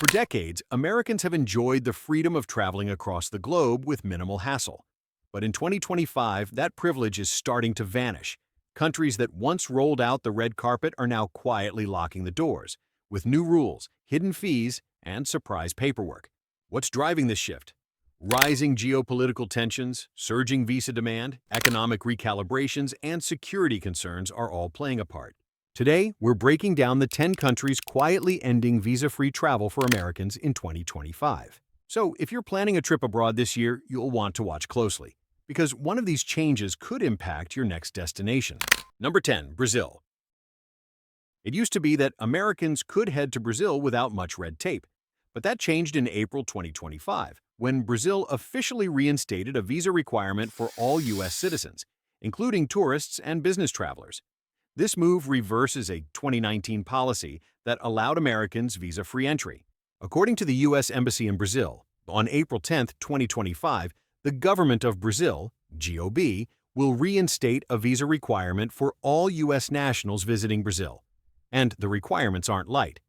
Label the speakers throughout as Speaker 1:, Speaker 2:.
Speaker 1: For decades, Americans have enjoyed the freedom of traveling across the globe with minimal hassle. But in 2025, that privilege is starting to vanish. Countries that once rolled out the red carpet are now quietly locking the doors, with new rules, hidden fees, and surprise paperwork. What's driving this shift? Rising geopolitical tensions, surging visa demand, economic recalibrations, and security concerns are all playing a part. Today, we're breaking down the 10 countries quietly ending visa-free travel for Americans in 2025. So, if you're planning a trip abroad this year, you'll want to watch closely, because one of these changes could impact your next destination. Number 10. Brazil. It used to be that Americans could head to Brazil without much red tape, but that changed in April 2025, when Brazil officially reinstated a visa requirement for all U.S. citizens, including tourists and business travelers. This move reverses a 2019 policy that allowed Americans visa-free entry. According to the U.S. Embassy in Brazil, on April 10, 2025, the government of Brazil, GOB, will reinstate a visa requirement for all U.S. nationals visiting Brazil. And the requirements aren't light.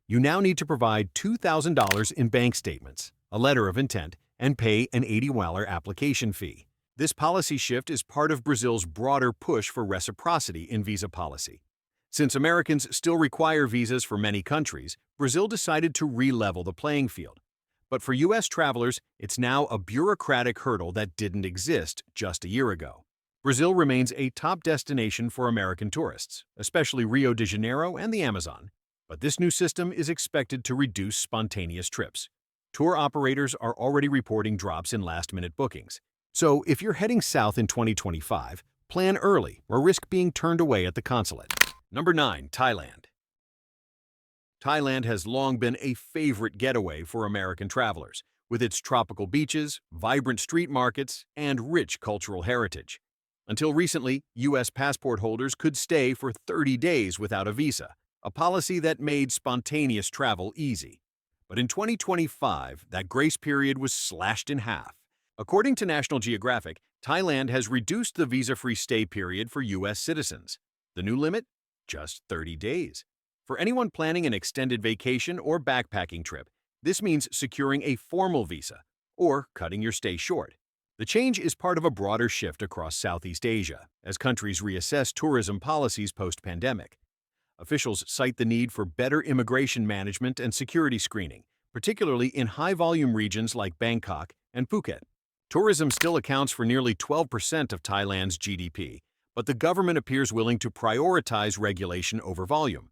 Speaker 1: You now need to provide $2,000 in bank statements, a letter of intent, and pay an $80 application fee. This policy shift is part of Brazil's broader push for reciprocity in visa policy. Since Americans still require visas for many countries, Brazil decided to re-level the playing field. But for U.S. travelers, it's now a bureaucratic hurdle that didn't exist just a year ago. Brazil remains a top destination for American tourists, especially Rio de Janeiro and the Amazon. But this new system is expected to reduce spontaneous trips. Tour operators are already reporting drops in last-minute bookings. So, if you're heading south in 2025, plan early or risk being turned away at the consulate. Number 9. Thailand. Thailand has long been a favorite getaway for American travelers, with its tropical beaches, vibrant street markets, and rich cultural heritage. Until recently, U.S. passport holders could stay for 30 days without a visa, a policy that made spontaneous travel easy. But in 2025, that grace period was slashed in half. According to National Geographic, Thailand has reduced the visa-free stay period for U.S. citizens. The new limit? Just 30 days. For anyone planning an extended vacation or backpacking trip, this means securing a formal visa or cutting your stay short. The change is part of a broader shift across Southeast Asia as countries reassess tourism policies post-pandemic. Officials cite the need for better immigration management and security screening, particularly in high-volume regions like Bangkok and Phuket. Tourism still accounts for nearly 12% of Thailand's GDP, but the government appears willing to prioritize regulation over volume.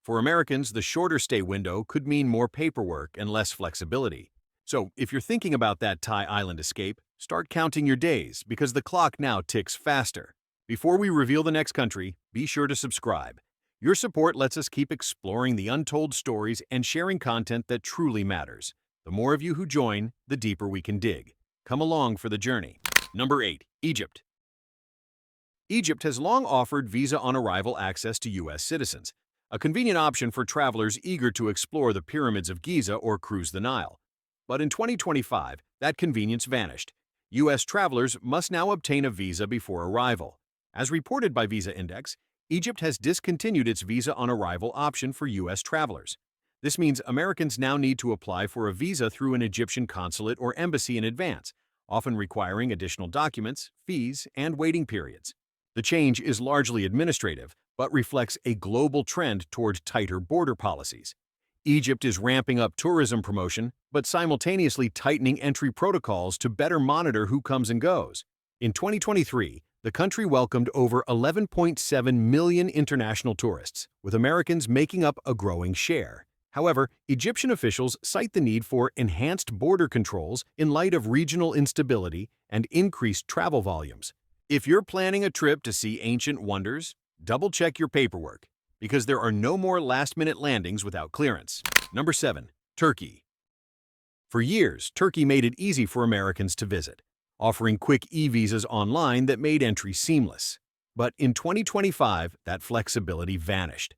Speaker 1: For Americans, the shorter stay window could mean more paperwork and less flexibility. So, if you're thinking about that Thai island escape, start counting your days because the clock now ticks faster. Before we reveal the next country, be sure to subscribe. Your support lets us keep exploring the untold stories and sharing content that truly matters. The more of you who join, the deeper we can dig. Come along for the journey. Number 8. Egypt. Egypt has long offered visa-on-arrival access to U.S. citizens, a convenient option for travelers eager to explore the pyramids of Giza or cruise the Nile. But in 2025, that convenience vanished. U.S. travelers must now obtain a visa before arrival. As reported by Visa Index, Egypt has discontinued its visa-on-arrival option for U.S. travelers. This means Americans now need to apply for a visa through an Egyptian consulate or embassy in advance, often requiring additional documents, fees, and waiting periods. The change is largely administrative, but reflects a global trend toward tighter border policies. Egypt is ramping up tourism promotion, but simultaneously tightening entry protocols to better monitor who comes and goes. In 2023, the country welcomed over 11.7 million international tourists, with Americans making up a growing share. However, Egyptian officials cite the need for enhanced border controls in light of regional instability and increased travel volumes. If you're planning a trip to see ancient wonders, double-check your paperwork, because there are no more last-minute landings without clearance. Number 7. Turkey. For years, Turkey made it easy for Americans to visit, offering quick e-visas online that made entry seamless. But in 2025, that flexibility vanished.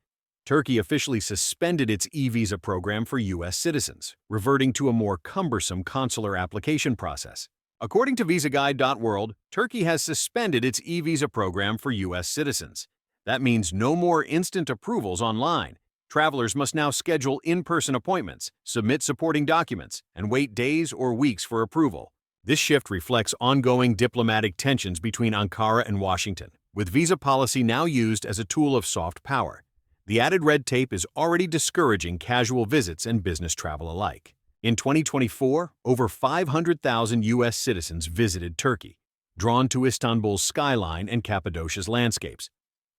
Speaker 1: Turkey officially suspended its e-visa program for U.S. citizens, reverting to a more cumbersome consular application process. According to VisaGuide.world, Turkey has suspended its e-visa program for U.S. citizens. That means no more instant approvals online. Travelers must now schedule in-person appointments, submit supporting documents, and wait days or weeks for approval. This shift reflects ongoing diplomatic tensions between Ankara and Washington, with visa policy now used as a tool of soft power. The added red tape is already discouraging casual visits and business travel alike. In 2024, over 500,000 U.S. citizens visited Turkey, drawn to Istanbul's skyline and Cappadocia's landscapes.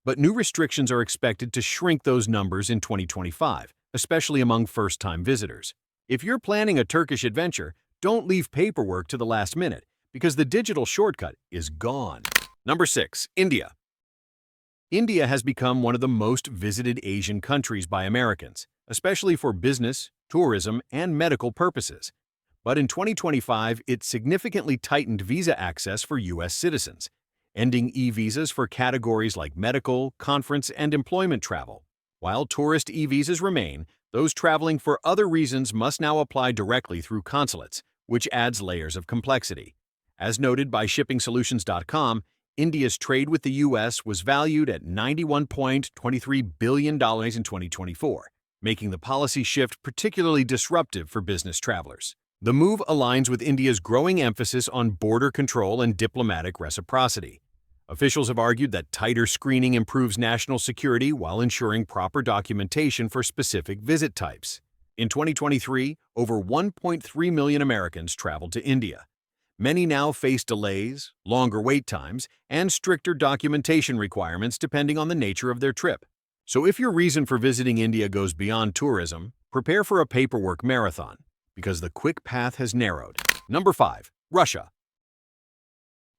Speaker 1: But new restrictions are expected to shrink those numbers in 2025, especially among first-time visitors. If you're planning a Turkish adventure, don't leave paperwork to the last minute, because the digital shortcut is gone. Number 6. India. India has become one of the most visited Asian countries by Americans, especially for business, tourism, and medical purposes. But in 2025, it significantly tightened visa access for U.S. citizens, ending e-visas for categories like medical, conference, and employment travel. While tourist e-visas remain, those traveling for other reasons must now apply directly through consulates, which adds layers of complexity. As noted by ShippingSolutions.com, India's trade with the U.S. was valued at $91.23 billion in 2024, making the policy shift particularly disruptive for business travelers. The move aligns with India's growing emphasis on border control and diplomatic reciprocity. Officials have argued that tighter screening improves national security while ensuring proper documentation for specific visit types. In 2023, over 1.3 million Americans traveled to India. Many now face delays, longer wait times, and stricter documentation requirements depending on the nature of their trip. So if your reason for visiting India goes beyond tourism, prepare for a paperwork marathon, because the quick path has narrowed. Number 5. Russia.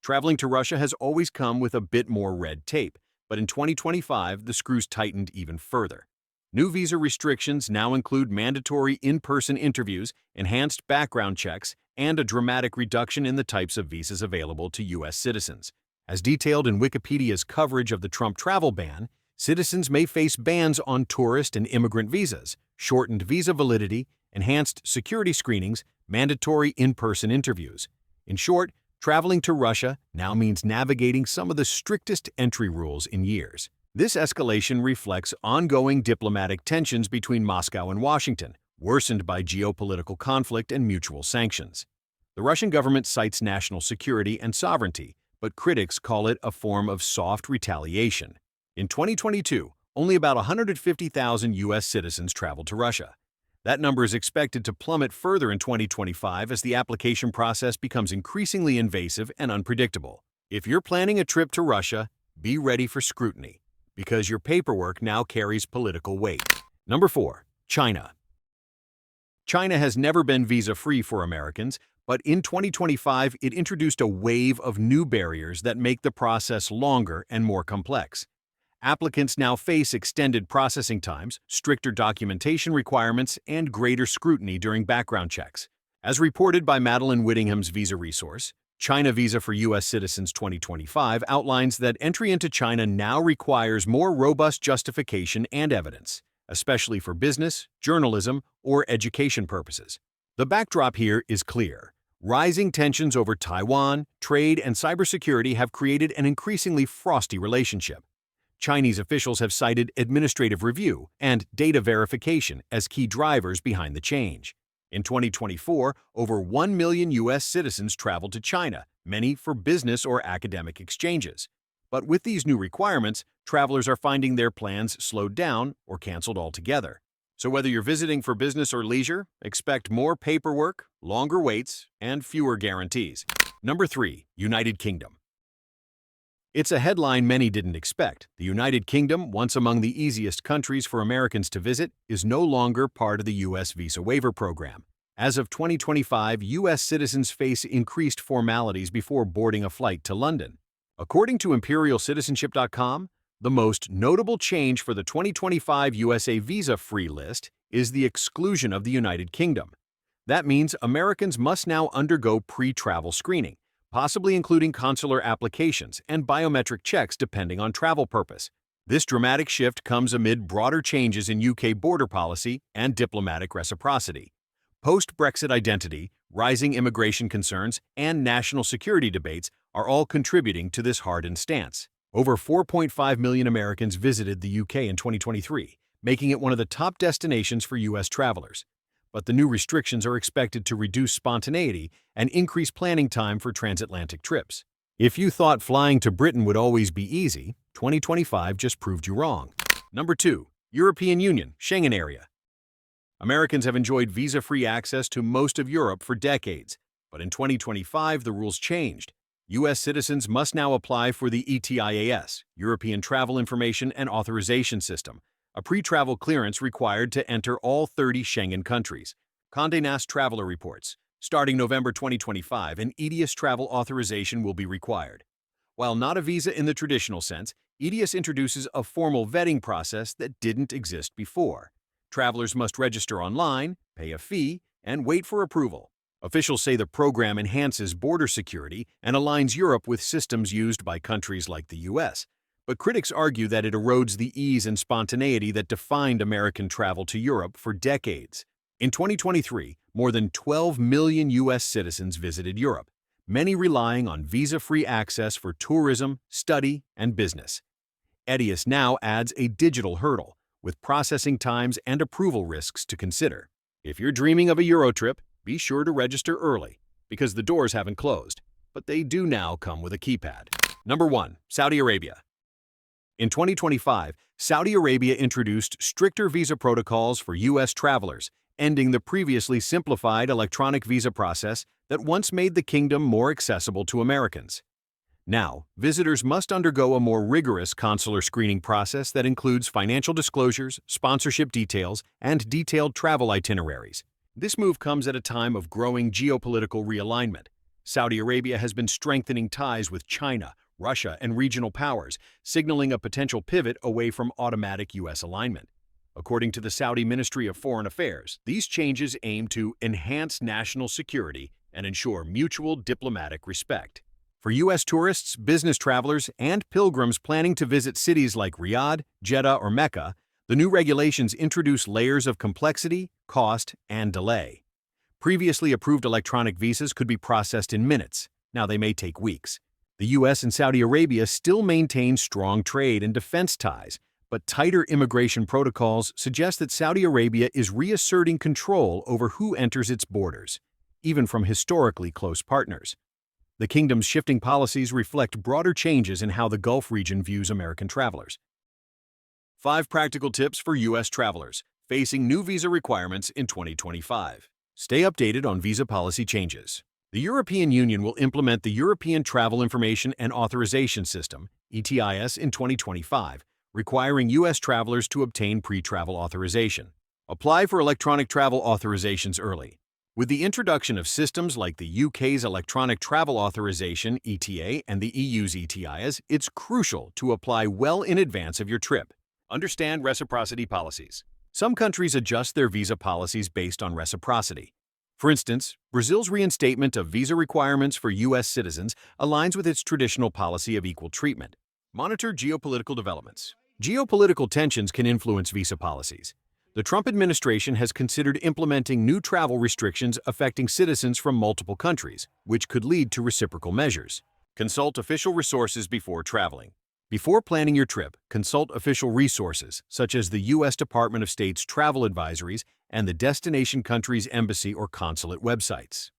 Speaker 1: Traveling to Russia has always come with a bit more red tape, but in 2025, the screws tightened even further. New visa restrictions now include mandatory in-person interviews, enhanced background checks, and a dramatic reduction in the types of visas available to U.S. citizens. As detailed in Wikipedia's coverage of the Trump travel ban, citizens may face bans on tourist and immigrant visas, shortened visa validity, enhanced security screenings, mandatory in-person interviews. In short, traveling to Russia now means navigating some of the strictest entry rules in years. This escalation reflects ongoing diplomatic tensions between Moscow and Washington, worsened by geopolitical conflict and mutual sanctions. The Russian government cites national security and sovereignty, but critics call it a form of soft retaliation. In 2022, only about 150,000 U.S. citizens traveled to Russia. That number is expected to plummet further in 2025 as the application process becomes increasingly invasive and unpredictable. If you're planning a trip to Russia, be ready for scrutiny, because your paperwork now carries political weight. Number 4. China. China has never been visa-free for Americans, but in 2025 it introduced a wave of new barriers that make the process longer and more complex. Applicants now face extended processing times, stricter documentation requirements, and greater scrutiny during background checks. As reported by Madeline Whittingham's Visa Resource, China Visa for U.S. Citizens 2025 outlines that entry into China now requires more robust justification and evidence, especially for business, journalism, or education purposes. The backdrop here is clear. Rising tensions over Taiwan, trade, and cybersecurity have created an increasingly frosty relationship. Chinese officials have cited administrative review and data verification as key drivers behind the change. In 2024, over 1 million U.S. citizens traveled to China, many for business or academic exchanges. But with these new requirements, travelers are finding their plans slowed down or canceled altogether. So whether you're visiting for business or leisure, expect more paperwork, longer waits, and fewer guarantees. Number 3. United Kingdom. It's a headline many didn't expect. The United Kingdom, once among the easiest countries for Americans to visit, is no longer part of the U.S. visa waiver program. As of 2025, U.S. citizens face increased formalities before boarding a flight to London. According to ImperialCitizenship.com, the most notable change for the 2025 USA visa-free list is the exclusion of the United Kingdom. That means Americans must now undergo pre-travel screening, possibly including consular applications and biometric checks depending on travel purpose. This dramatic shift comes amid broader changes in UK border policy and diplomatic reciprocity. Post-Brexit identity, rising immigration concerns, and national security debates are all contributing to this hardened stance. Over 4.5 million Americans visited the UK in 2023, making it one of the top destinations for U.S. travelers. But the new restrictions are expected to reduce spontaneity and increase planning time for transatlantic trips. If you thought flying to Britain would always be easy, 2025 just proved you wrong. Number 2. European Union, Schengen Area. Americans have enjoyed visa-free access to most of Europe for decades, but in 2025 the rules changed. U.S. citizens must now apply for the ETIAS, European Travel Information and Authorization System, a pre-travel clearance required to enter all 30 Schengen countries. Condé Nast Traveler reports, starting November 2025, an ETIAS travel authorization will be required. While not a visa in the traditional sense, ETIAS introduces a formal vetting process that didn't exist before. Travelers must register online, pay a fee, and wait for approval. Officials say the program enhances border security and aligns Europe with systems used by countries like the U.S., but critics argue that it erodes the ease and spontaneity that defined American travel to Europe for decades. In 2023, more than 12 million U.S. citizens visited Europe, many relying on visa-free access for tourism, study, and business. ETIAS now adds a digital hurdle, with processing times and approval risks to consider. If you're dreaming of a Euro trip, be sure to register early, because the doors haven't closed, but they do now come with a keypad. Number 1. Saudi Arabia. In 2025, Saudi Arabia introduced stricter visa protocols for U.S. travelers, ending the previously simplified electronic visa process that once made the kingdom more accessible to Americans. Now, visitors must undergo a more rigorous consular screening process that includes financial disclosures, sponsorship details, and detailed travel itineraries. This move comes at a time of growing geopolitical realignment. Saudi Arabia has been strengthening ties with China, Russia, and regional powers, signaling a potential pivot away from automatic U.S. alignment. According to the Saudi Ministry of Foreign Affairs, these changes aim to enhance national security and ensure mutual diplomatic respect. For U.S. tourists, business travelers, and pilgrims planning to visit cities like Riyadh, Jeddah, or Mecca, the new regulations introduce layers of complexity, cost, and delay. Previously approved electronic visas could be processed in minutes. Now they may take weeks. The U.S. and Saudi Arabia still maintain strong trade and defense ties, but tighter immigration protocols suggest that Saudi Arabia is reasserting control over who enters its borders, even from historically close partners. The kingdom's shifting policies reflect broader changes in how the Gulf region views American travelers. 5 practical tips for U.S. travelers facing new visa requirements in 2025. Stay updated on visa policy changes. The European Union will implement the European Travel Information and Authorization System, ETIAS, in 2025, requiring U.S. travelers to obtain pre-travel authorization. Apply for electronic travel authorizations early. With the introduction of systems like the UK's Electronic Travel Authorization, ETA, and the EU's ETIAS, it's crucial to apply well in advance of your trip. Understand reciprocity policies. Some countries adjust their visa policies based on reciprocity. For instance, Brazil's reinstatement of visa requirements for U.S. citizens aligns with its traditional policy of equal treatment. Monitor geopolitical developments. Geopolitical tensions can influence visa policies. The Trump administration has considered implementing new travel restrictions affecting citizens from multiple countries, which could lead to reciprocal measures. Consult official resources before traveling. Before planning your trip, consult official resources such as the U.S. Department of State's travel advisories and the destination country's embassy or consulate websites.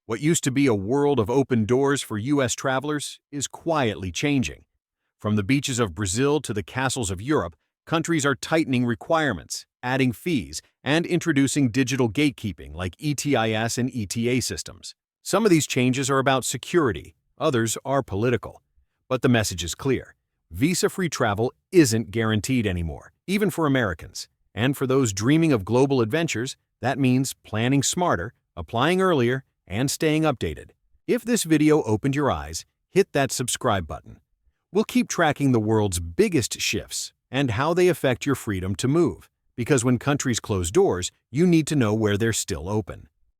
Speaker 1: What used to be a world of open doors for U.S. travelers is quietly changing. From the beaches of Brazil to the castles of Europe, countries are tightening requirements, adding fees, and introducing digital gatekeeping like ETIAS and ETA systems. Some of these changes are about security, others are political. But the message is clear. Visa-free travel isn't guaranteed anymore, even for Americans. And for those dreaming of global adventures, that means planning smarter, applying earlier, and staying updated. If this video opened your eyes, hit that subscribe button. We'll keep tracking the world's biggest shifts and how they affect your freedom to move. Because when countries close doors, you need to know where they're still open.